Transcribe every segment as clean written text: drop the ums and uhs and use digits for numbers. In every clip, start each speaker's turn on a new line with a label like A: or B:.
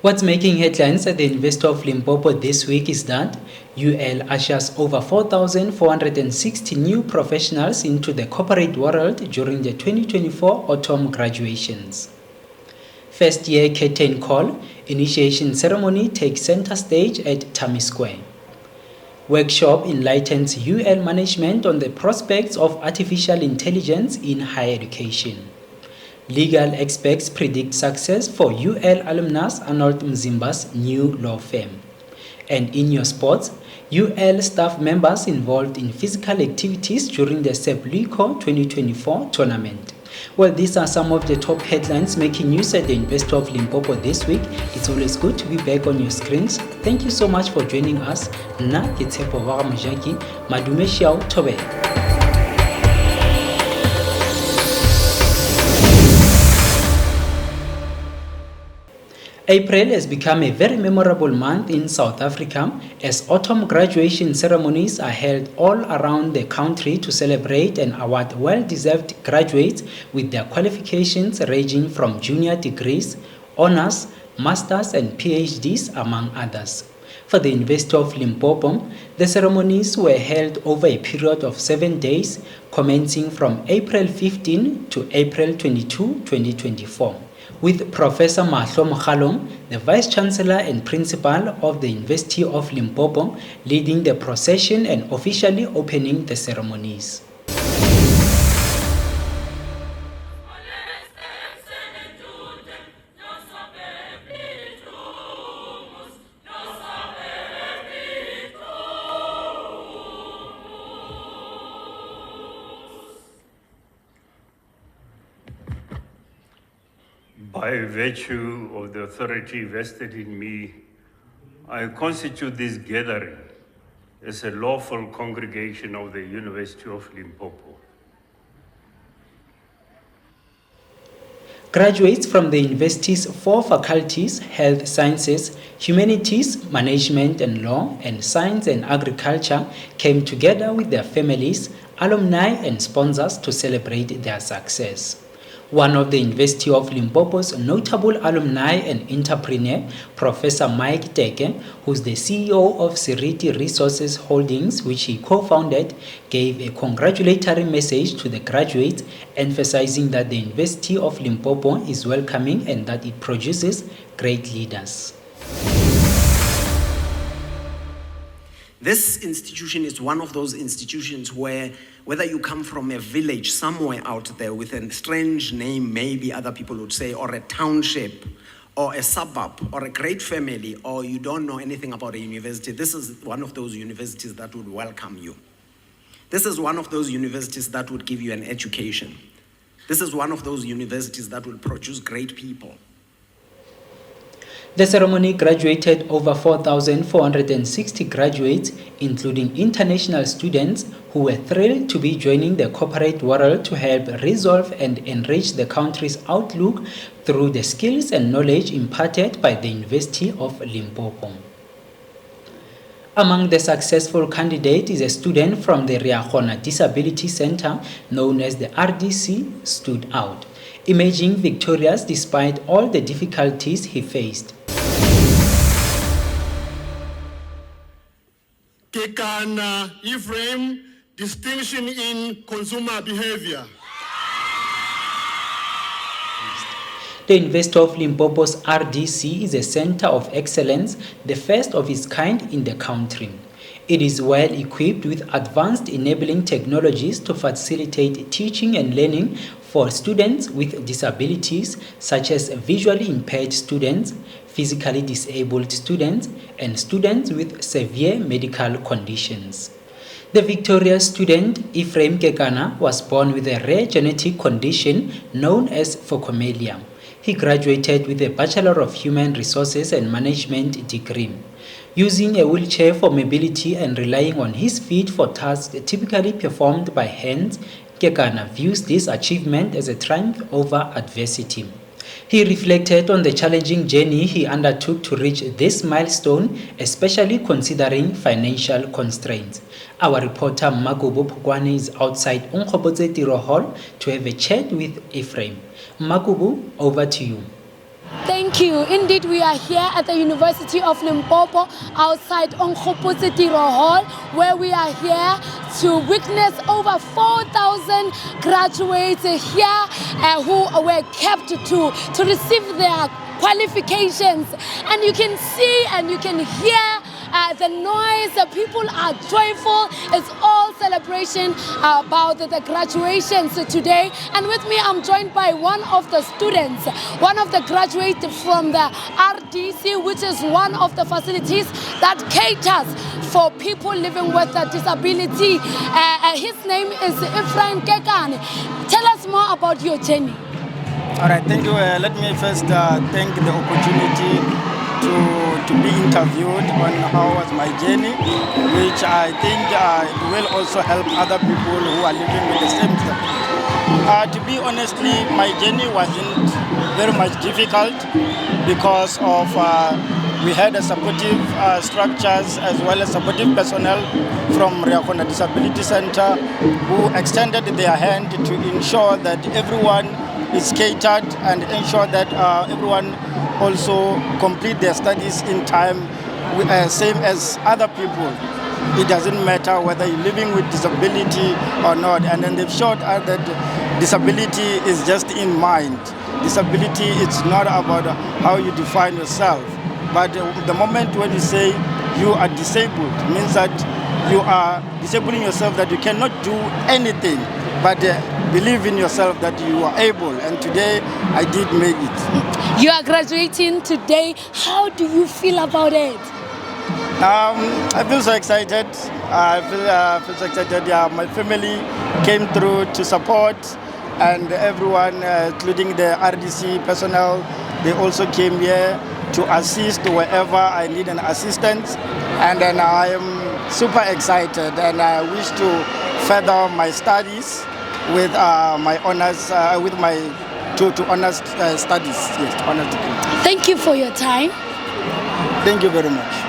A: What's making headlines at the University of Limpopo this week is that UL ushers over 4,460 new professionals into the corporate world during the 2024 autumn graduations. First year curtain call, initiation ceremony takes center stage at Tammy Square. Workshop enlightens UL management on the prospects of artificial intelligence in higher education. Legal experts predict success for UL Alumnus Arnold Mzimba's new law firm. And in your sports, UL staff members involved in physical activities during the Sepwelico 2024 tournament. Well, these are some of the top headlines making news at the University of Limpopo this week. It's always good to be back on your screens. Thank you so much for joining us. Nna ke Tshepo wa Mojaki, madume xiao thobela. April has become a very memorable month in South Africa as autumn graduation ceremonies are held all around the country to celebrate and award well-deserved graduates with their qualifications ranging from junior degrees, honors, masters and PhDs, among others. For the University of Limpopo, the ceremonies were held over a period of 7 days, commencing from April 15 to April 22, 2024. With Professor Mahlo Mokgalong, the Vice-Chancellor and Principal of the University of Limpopo, leading the procession and officially opening the ceremonies.
B: By virtue of the authority vested in me, I constitute this gathering as a lawful congregation of the University of Limpopo.
A: Graduates from the university's 4 faculties, Health Sciences, Humanities, Management and Law, and Science and Agriculture, came together with their families, alumni and sponsors to celebrate their success. One of the University of Limpopo's notable alumni and entrepreneur, Professor Mike Teke, who's the CEO of Seriti Resources Holdings, which he co-founded, gave a congratulatory message to the graduates, emphasizing that the University of Limpopo is welcoming and that it produces great leaders.
C: This institution is one of those institutions where, whether you come from a village somewhere out there with a strange name, maybe other people would say, or a township, or a suburb, or a great family, or you don't know anything about a university, this is one of those universities that would welcome you. This is one of those universities that would give you an education. This is one of those universities that will produce great people.
A: The ceremony graduated over 4,460 graduates, including international students who were thrilled to be joining the corporate world to help resolve and enrich the country's outlook through the skills and knowledge imparted by the University of Limpopo. Among the successful candidates is a student from the Riagona Disability Center known as the RDC stood out, emerging victorious despite all the difficulties he faced.
D: Kekana Ephraim, distinction in consumer behavior.
A: The University of Limpopo's RDC is a center of excellence, the first of its kind in the country. It is well equipped with advanced enabling technologies to facilitate teaching and learning for students with disabilities such as visually impaired students, physically disabled students, and students with severe medical conditions. The victorious student, Ephraim Kekana, was born with a rare genetic condition known as phocomelia. He graduated with a Bachelor of Human Resources and Management degree. Using a wheelchair for mobility and relying on his feet for tasks typically performed by hands, Kekana views this achievement as a triumph over adversity. He reflected on the challenging journey he undertook to reach this milestone, especially considering financial constraints. Our reporter Magubo Pukwane is outside Unkgopotse Tiro Hall to have a chat with Ephraim. Magubo, over to you.
E: Thank Thank you. Indeed, we are here at the University of Limpopo outside Onkgopotse Tiro Hall, where we are here to witness over 4,000 graduates here who were kept to receive their qualifications. And you can see and you can hear the noise. The people are joyful. It's all celebration about the graduations today. And with me, I'm joined by one of the students, one of the graduates from the RDC, which is one of the facilities that caters for people living with a disability. His name is Teke. Tell us more about your journey.
F: All right, thank you. Let me first thank the opportunity to be interviewed on how was my journey, which I think will also help other people who are living with the same thing. To be honestly, my journey wasn't very much difficult because of we had a supportive structures as well as supportive personnel from Riakona Disability Center who extended their hand to ensure that everyone is catered and ensure that everyone also complete their studies in time, same as other people. It doesn't matter whether you're living with disability or not. And then they've showed us that disability is just in mind. Disability, it's not about how you define yourself. But the moment when you say you are disabled, means that you are disabling yourself, that you cannot do anything, but believe in yourself that you are able. And today, I did make it.
E: You are graduating today. How do you feel about it?
F: I feel so excited. I feel so excited. Yeah, my family came through to support, and everyone, including the RDC personnel, they also came here to assist wherever I need an assistance. And then I am super excited, and I wish to further my studies with my honors, with my two honors studies. Yes, honors degree.
E: Thank you for your time.
F: Thank you very much.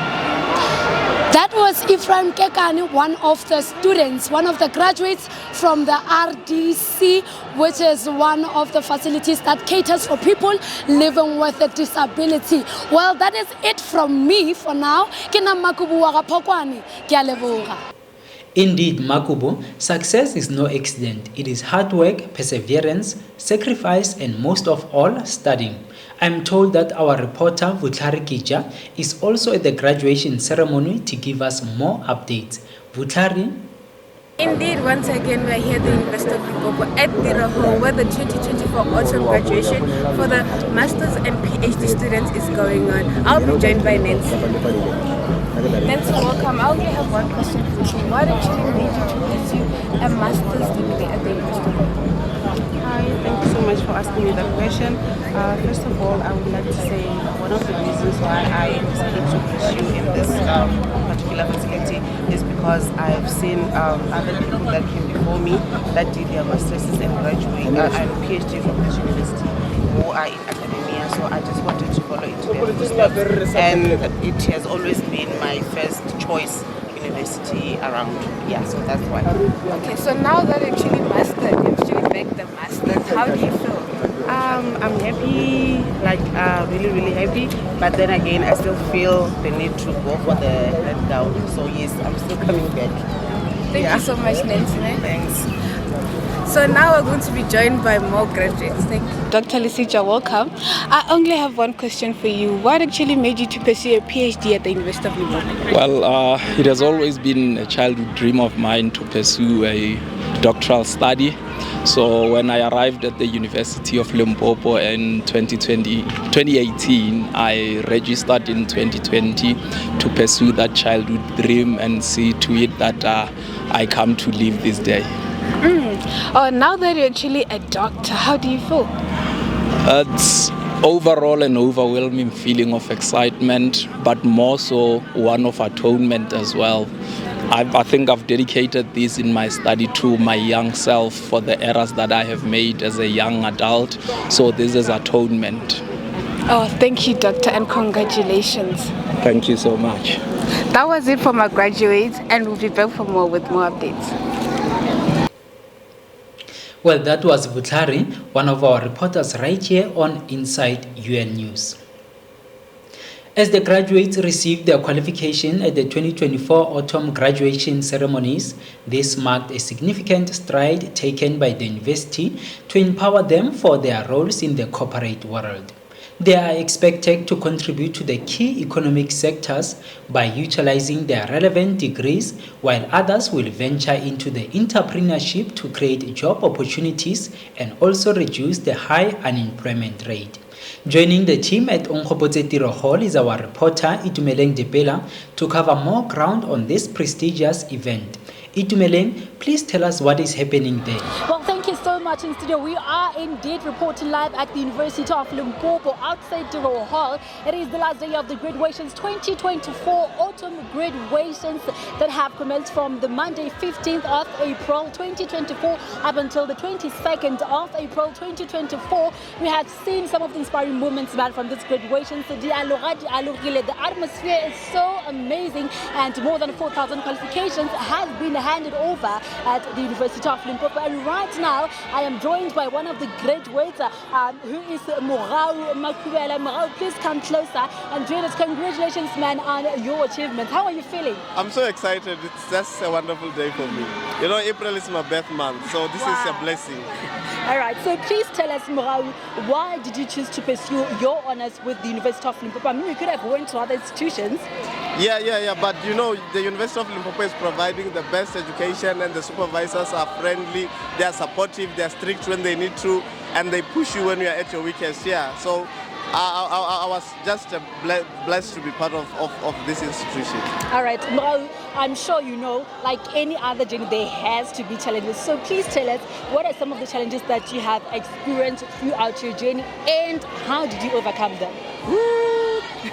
E: That was Teke, one of the students, one of the graduates from the RDC, which is one of the facilities that caters for people living with a disability. Well, that is it from me for now.
A: Indeed, Makubu, success is no accident. It is hard work, perseverance, sacrifice, and most of all, studying. I'm told that our reporter, Vutlari Kija, is also at the graduation ceremony to give us more updates. Vutlari?
G: Indeed, once again, we're here at the University of Limpopo at the Hall, where the 2024 autumn graduation for the Masters and PhD students is going on. I'll be joined by Nancy. Nancy, welcome. I only have one question for you. What actually made you to pursue a master's degree at the University of Limpopo?
H: Hi, thank you so much for asking me that question. First of all, I would like to say one of the reasons why I decided to pursue in this particular facility is because I've seen other people that came before me that did their masters and graduate and PhD from this university who are in academia. So I just wanted to follow into their footsteps, and it has always been my first choice university around. Yeah, so that's why.
G: Okay, so now that you actually mastered, you actually make the masters, how do you feel?
H: I'm happy, like really happy, but then again I still feel the need to go for the head down. So yes, I'm still coming back.
G: Thank you so much, Nancy.
H: Thanks.
G: So now we're going to be joined by more graduates. Thank you.
I: Dr. Lisija, welcome. I only have one question for you. What actually made you to pursue a PhD at the University of Limpopo?
J: Well, it has always been a childhood dream of mine to pursue a doctoral study. So when I arrived at the University of Limpopo in 2018, I registered in 2020 to pursue that childhood dream and see to it that I come to live this day.
I: Oh, now that you're actually a doctor, how do you feel?
J: It's overall an overwhelming feeling of excitement, but more so one of atonement as well. I think I've dedicated this in my study to my young self for the errors that I have made as a young adult. So this is atonement.
I: Oh, thank you, Doctor, and congratulations.
J: Thank you so much.
I: That was it for my graduates, and we'll be back for more with more updates.
A: Well, that was Vutlari, one of our reporters right here on Inside UL News. As the graduates received their qualification at the 2024 autumn graduation ceremonies, this marked a significant stride taken by the university to empower them for their roles in the corporate world. They are expected to contribute to the key economic sectors by utilizing their relevant degrees, while others will venture into the entrepreneurship to create job opportunities and also reduce the high unemployment rate. Joining the team at Onkgopotse Hall is our reporter Itumeleng Depela to cover more ground on this prestigious event. Itumeleng, please tell us what is happening there.
K: Well, thank you so much in studio. We are indeed reporting live at the University of Limpopo outside Teke Hall. It is the last day of the graduations 2024 autumn graduations that have commenced from the Monday 15th of April 2024 up until the 22nd of April 2024. We had seen some of the inspiring moments from this graduation. So the atmosphere is so amazing, and more than 4,000 qualifications have been handed over at the University of Limpopo. And right now, I am joined by one of the graduates who is Morau Makuela. Morau, please come closer and join us. Congratulations, man, on your achievement. How are you feeling?
L: I'm so excited. It's just a wonderful day for me. You know, April is my birth month, so this is a blessing.
K: All right, so please tell us, Morau, why did you choose to pursue your honors with the University of Limpopo? I mean, you could have went to other institutions.
L: Yeah, but you know, the University of Limpopo is providing the best education, and the supervisors are friendly, they are supportive, they are strict when they need to, and they push you when you are at your weakest. Yeah, so I was just blessed to be part of this institution.
K: All right, Morau, I'm sure you know, like any other journey, there has to be challenges. So please tell us, what are some of the challenges that you have experienced throughout your journey, and how did you overcome them?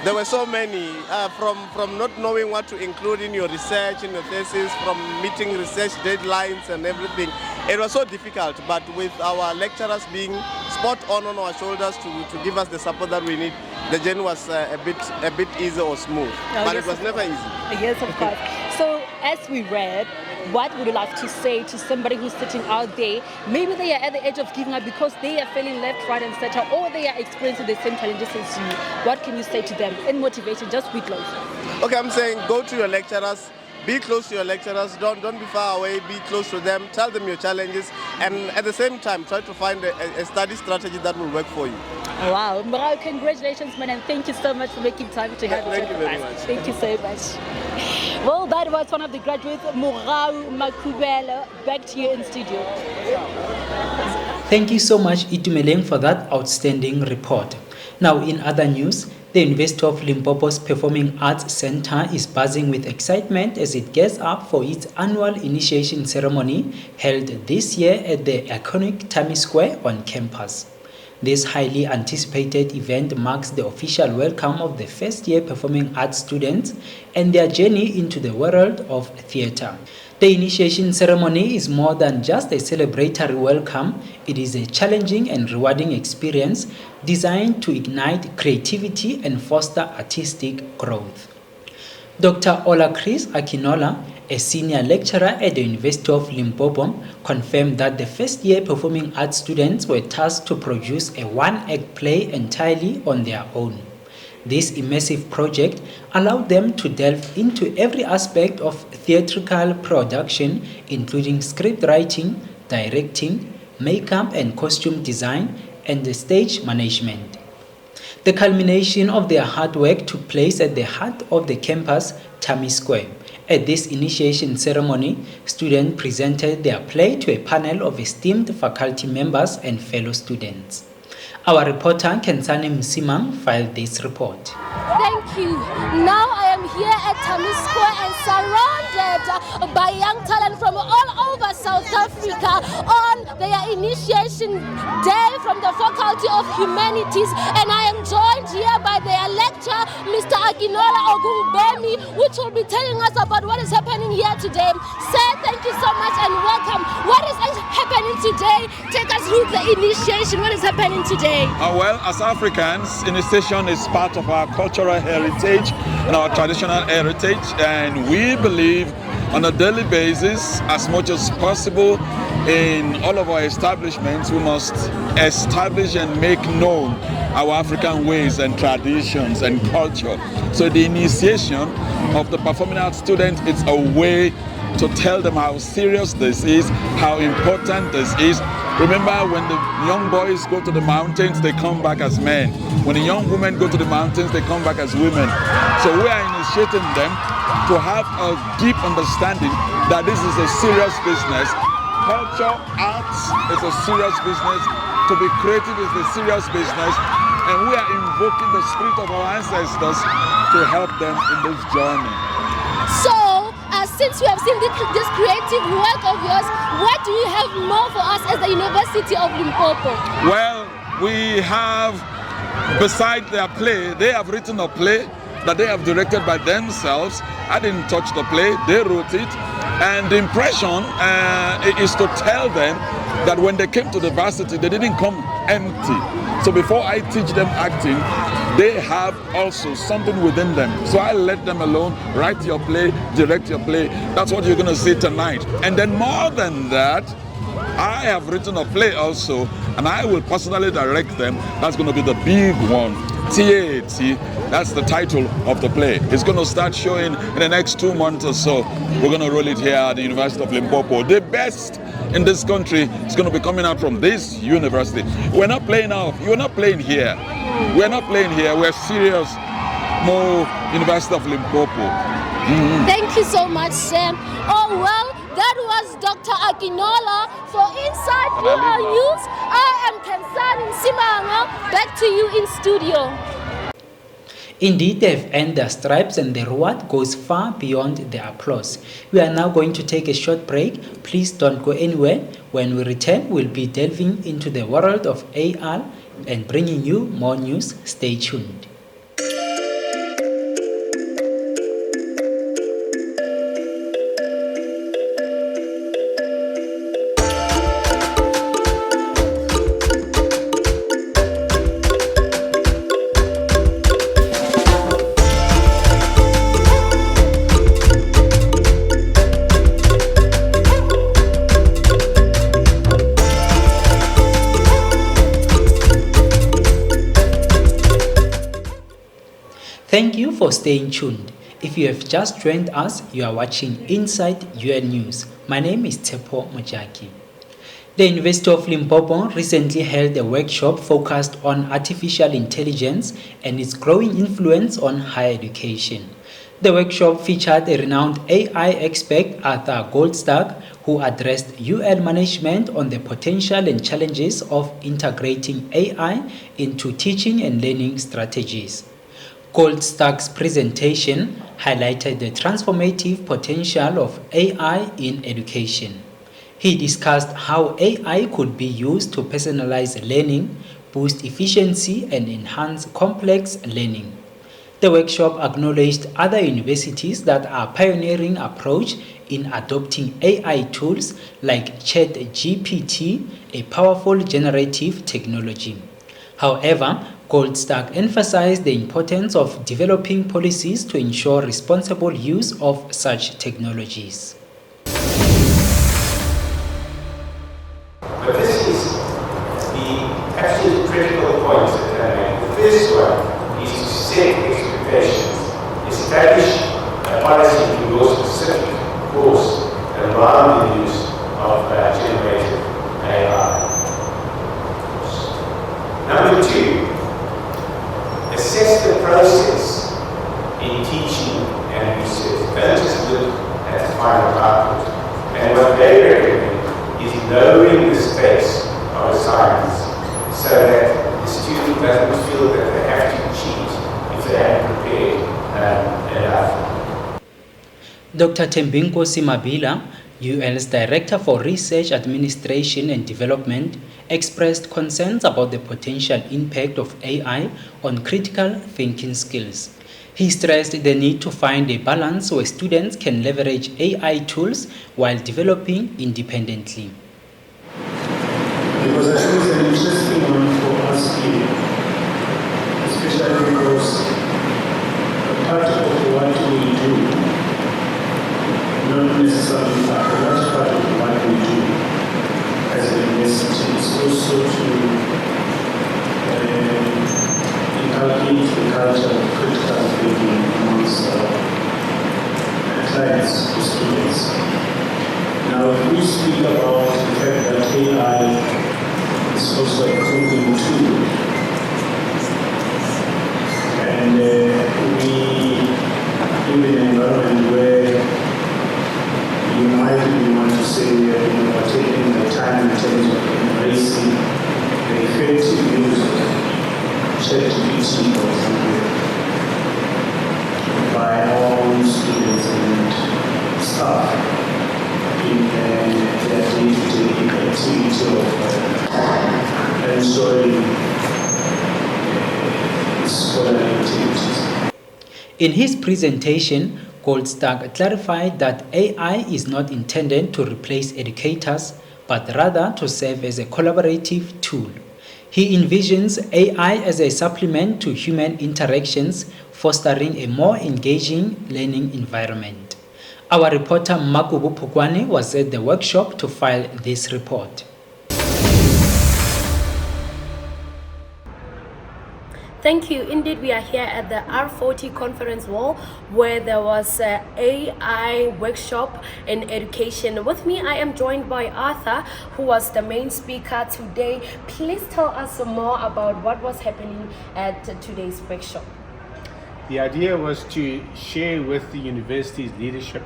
L: There were so many, from not knowing what to include in your research, in your thesis, from meeting research deadlines and everything. It was so difficult, but with our lecturers being spot on our shoulders to give us the support that we need, the journey was a bit easy or smooth, but it was never easy.
K: Yes, of course. So as we read, what would you like to say to somebody who's sitting out there? Maybe they are at the edge of giving up because they are feeling left, right, and center, or they are experiencing the same challenges as you. What can you say to them in motivation? Just be close.
L: Okay, I'm saying go to your lecturers. Be close to your lecturers. Don't be far away. Be close to them. Tell them your challenges, and at the same time, try to find a study strategy that will work for you.
K: Wow, Morau, congratulations, man, and thank you so much for making time to have
L: Thank you very much.
K: Thank you so much. Well, that was one of the graduates, Morau Makuela. Back to you in studio.
A: Thank you so much, Itumeleng, for that outstanding report. Now, in other news, the University of Limpopo's Performing Arts Center is buzzing with excitement as it gears up for its annual initiation ceremony held this year at the iconic Tami Square on campus. This highly anticipated event marks the official welcome of the first-year performing arts students and their journey into the world of theatre. The initiation ceremony is more than just a celebratory welcome. It is a challenging and rewarding experience designed to ignite creativity and foster artistic growth. Dr. Olakris Akinola, a senior lecturer at the University of Limpopo, confirmed that the first-year performing arts students were tasked to produce a one-act play entirely on their own. This immersive project allowed them to delve into every aspect of theatrical production, including script writing, directing, makeup and costume design, and the stage management. The culmination of their hard work took place at the heart of the campus, Tami Square. At this initiation ceremony, students presented their play to a panel of esteemed faculty members and fellow students. Our reporter, Kensani Msimang, filed this report.
E: Thank you. Now I am here at Tami Square and surrounded by young talent from all over South Africa on their initiation day from the Faculty of Humanities. And I am joined here by their lecturer, Mr. Akinola Ogungbemi, which will be telling us about what is happening here today. Sir, thank you so much and welcome. What is happening today? Take us through the initiation. What is happening today?
M: Well, as Africans, initiation is part of our cultural heritage and our traditional heritage, and we believe on a daily basis, as much as possible, in all of our establishments, we must establish and make known our African ways and traditions and culture. So the initiation of the performing arts student is a way to tell them how serious this is, how important this is. Remember, when the young boys go to the mountains, they come back as men. When the young women go to the mountains, they come back as women. So we are initiating them to have a deep understanding that this is a serious business. Culture, arts is a serious business. To be creative is a serious business. And we are invoking the spirit of our ancestors to help them in this journey.
E: So, since we have seen this creative work of yours, what do you have more for us as the University of Limpopo?
M: Well, we have, beside their play, they have written a play that they have directed by themselves. I didn't touch the play, they wrote it. And the impression is to tell them that when they came to the varsity, they didn't come empty. So before I teach them acting, they have also something within them. So I let them alone, write your play, direct your play. That's what you're going to see tonight. And then more than that, I have written a play also, and I will personally direct them. That's going to be the big one. TAT, that's the title of the play. It's going to start showing in the next 2 months or so. We're going to roll it here at the University of Limpopo. The best in this country is going to be coming out from this university. We're not playing out. You're not playing here. We're not playing here. We're serious. More University of Limpopo.
E: Thank you so much, Sam. Oh, well, that was Dr. Akinola for Inside UL News. I am Kansani Simanga. Back to you in studio.
A: Indeed, they've earned their stripes and the reward goes far beyond the applause. We are now going to take a short break. Please don't go anywhere. When we return, we'll be delving into the world of AR and bringing you more news. Stay tuned. Thank you for staying tuned. If you have just joined us, you are watching Inside UL News. My name is Tepo Mojaki. The University of Limpopo recently held a workshop focused on artificial intelligence and its growing influence on higher education. The workshop featured a renowned AI expert, Arthur Goldstack, who addressed UL management on the potential and challenges of integrating AI into teaching and learning strategies. Goldstack's presentation highlighted the transformative potential of AI in education. He discussed how AI could be used to personalize learning, boost efficiency, and enhance complex learning. The workshop acknowledged other universities that are pioneering approach in adopting AI tools like ChatGPT, a powerful generative technology. However, Goldstack emphasized the importance of developing policies to ensure responsible use of such technologies.
N: But this is the absolute critical point that I make. The first one is to set expectations, establish a policy to your specific course around the use of generative AI. Number two, assess the process in teaching and research. Don't just look at the final output. And what they recommend is lowering the stakes of assignments so that the student doesn't feel that they have to cheat if they haven't prepared enough.
A: Dr. Tembinko Simabila, UL's Director for Research, Administration and Development, expressed concerns about the potential impact of AI on critical thinking skills. He stressed the need to find a balance where students can leverage AI tools while developing independently.
O: Because I think it's an interesting one for us here, especially because a part of what we do, not necessarily a large part of what we do, university is also to inculcate the culture of critical thinking amongst clients, the students. Now, if we speak about the fact that AI is also a thinking tool, and we live in an environment where you might even want to say we're taking the time in terms of embracing the effective use of ChatGPT, for example, by our own students and staff in their day-to-day activity of ensuring scholarly activities.
A: In his presentation, Goldstack clarified that AI is not intended to replace educators, but rather to serve as a collaborative tool. He envisions AI as a supplement to human interactions, fostering a more engaging learning environment. Our reporter Makubu Pukwane was at the workshop to file this report.
E: Thank you. Indeed, we are here at the R40 conference hall where there was an AI workshop in education. With me, I am joined by Arthur, who was the main speaker today. Please tell us more about what was happening at today's workshop.
N: The idea was to share with the university's leadership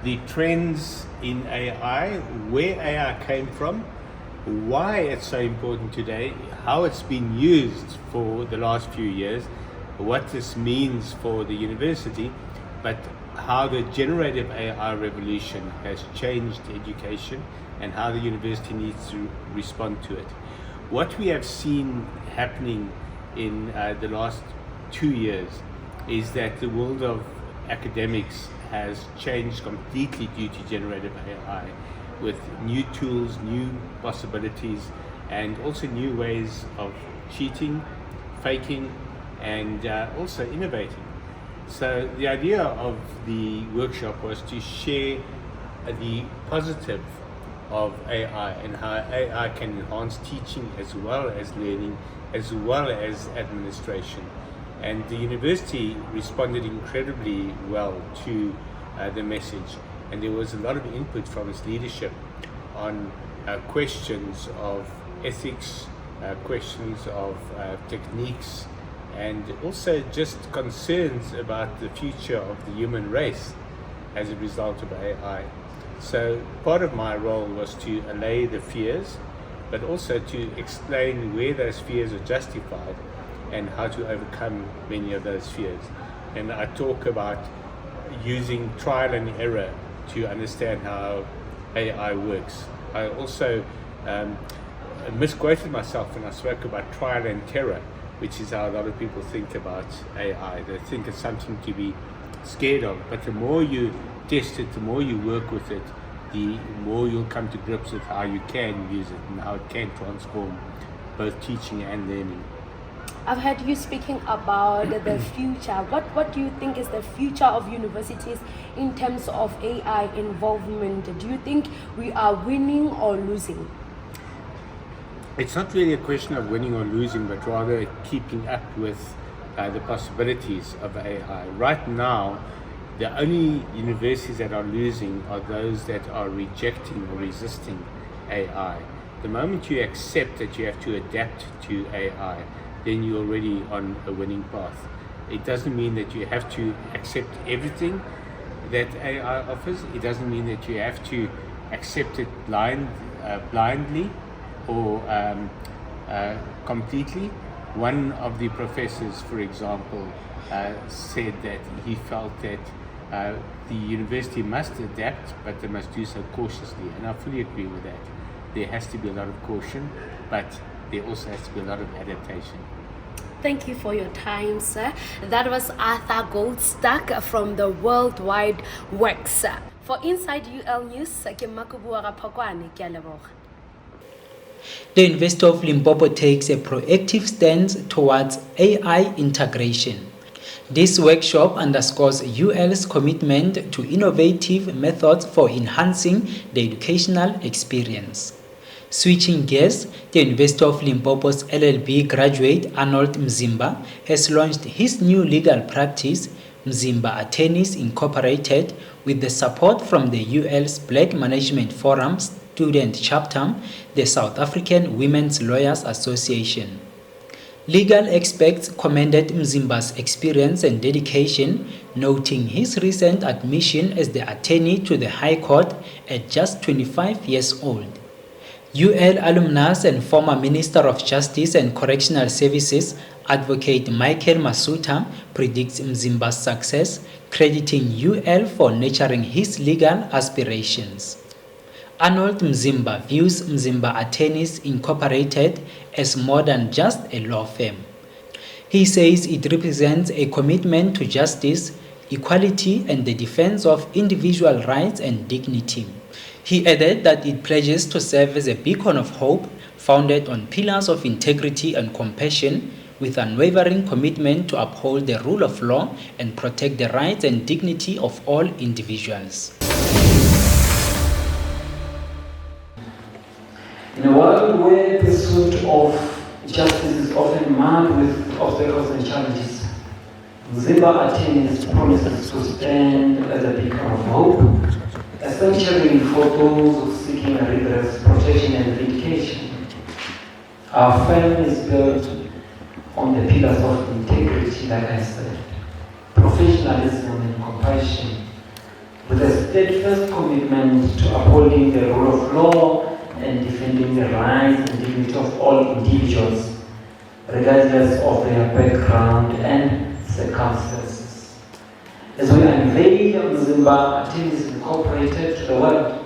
N: the trends in AI, where AI came from, why it's so important today, how it's been used for the last few years, what this means for the university, but how the generative AI revolution has changed education and how the university needs to respond to it. What we have seen happening in the last 2 years is that the world of academics has changed completely due to generative AI, with new tools, new possibilities, and also new ways of cheating, faking, and also innovating. So the idea of the workshop was to share the positive of AI and how AI can enhance teaching as well as learning, as well as administration. And the university responded incredibly well to the message. And there was a lot of input from its leadership on questions of ethics, questions of techniques, and also just concerns about the future of the human race as a result of AI. So part of my role was to allay the fears, but also to explain where those fears are justified and how to overcome many of those fears. And I talk about using trial and error to understand how AI works. I also misquoted myself when I spoke about trial and terror, which is how a lot of people think about AI. They think it's something to be scared of, but the more you test it, the more you work with it, the more you'll come to grips with how you can use it and how it can transform both teaching and learning.
E: I've heard you speaking about the future. What do you think is the future of universities in terms of AI involvement? Do you think we are winning or losing?
N: It's not really a question of winning or losing, but rather keeping up with the possibilities of AI. Right now, the only universities that are losing are those that are rejecting or resisting AI. The moment you accept that you have to adapt to AI, then you're already on a winning path. It doesn't mean that you have to accept everything that AI offers. It doesn't mean that you have to accept it blindly or completely. One of the professors, for example, said that he felt that the university must adapt, but they must do so cautiously, and I fully agree with that. There has to be a lot of caution, but there also has to be a lot of adaptation.
E: Thank you for your time, sir. That was Arthur Goldstack from the Worldwide Works. For Inside UL News, ke Makubu Pokwane, ke a leboga.
A: The University of Limpopo takes a proactive stance towards AI integration. This workshop underscores UL's commitment to innovative methods for enhancing the educational experience. Switching gears, the University of Limpopo's LLB graduate Arnold Mzimba has launched his new legal practice, Mzimba Attorneys Incorporated, with the support from the UL's Black Management Forum student chapter, the South African Women's Lawyers Association. Legal experts commended Mzimba's experience and dedication, noting his recent admission as the attorney to the High Court at just 25 years old. UL alumnus and former Minister of Justice and Correctional Services, Advocate Michael Masuta, predicts Mzimba's success, crediting UL for nurturing his legal aspirations. Arnold Mzimba views Mzimba Attorneys Incorporated as more than just a law firm. He says it represents a commitment to justice, equality, and the defense of individual rights and dignity. He added that it pledges to serve as a beacon of hope, founded on pillars of integrity and compassion, with unwavering commitment to uphold the rule of law and protect the rights and dignity of all individuals.
P: In a world where the pursuit of justice is often marred with obstacles and challenges, Mzimba Attorneys promises to stand as a beacon of hope, essentially for those seeking redress, protection, and vindication. Our firm is built on the pillars of integrity, like I said, professionalism and compassion, with a steadfast commitment to upholding the rule of law and defending the rights and dignity of all individuals, regardless of their background and circumstances. As we unveil Mzimba Attorneys Incorporated to the world,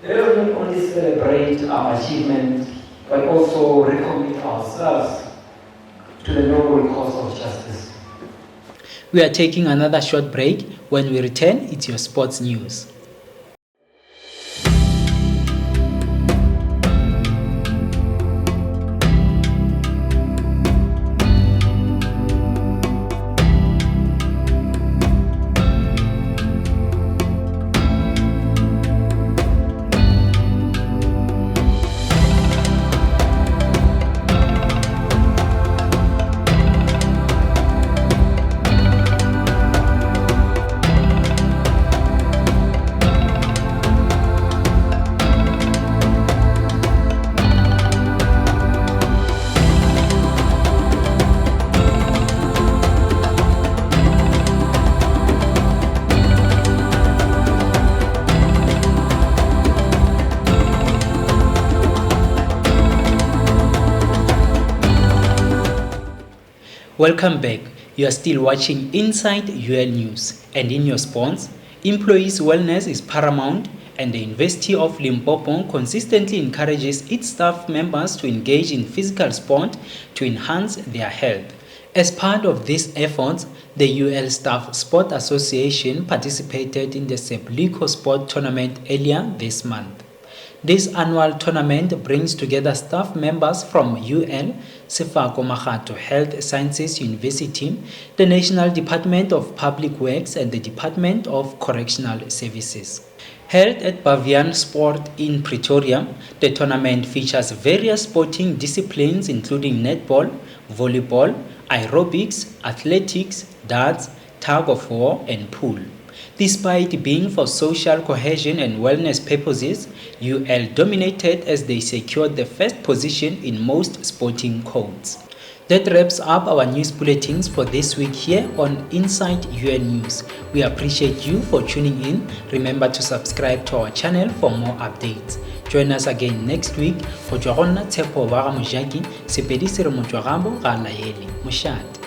P: let us not only celebrate our achievements, but also recommit ourselves to the noble cause of justice.
A: We are taking another short break. When we return, it's your sports news. Welcome back. You are still watching Inside UL News, and in your response, employees' wellness is paramount, and the University of Limpopo consistently encourages its staff members to engage in physical sport to enhance their health. As part of these efforts, the UL Staff Sport Association participated in the Sepwelico Sport Tournament earlier this month. This annual tournament brings together staff members from UL, Sepwelico Health Sciences University, the National Department of Public Works, and the Department of Correctional Services. Held at Bavian Sport in Pretoria, the tournament features various sporting disciplines including netball, volleyball, aerobics, athletics, darts, tug of war, and pool. Despite being for social cohesion and wellness purposes, UL dominated as they secured the first position in most sporting codes. That wraps up our news bulletins for this week here on Inside UL News. We appreciate you for tuning in. Remember to subscribe to our channel for more updates. Join us again next week for Tshepo wa ga Mojaki, Sepedi se re motho wa gabo ga laele. Moshate.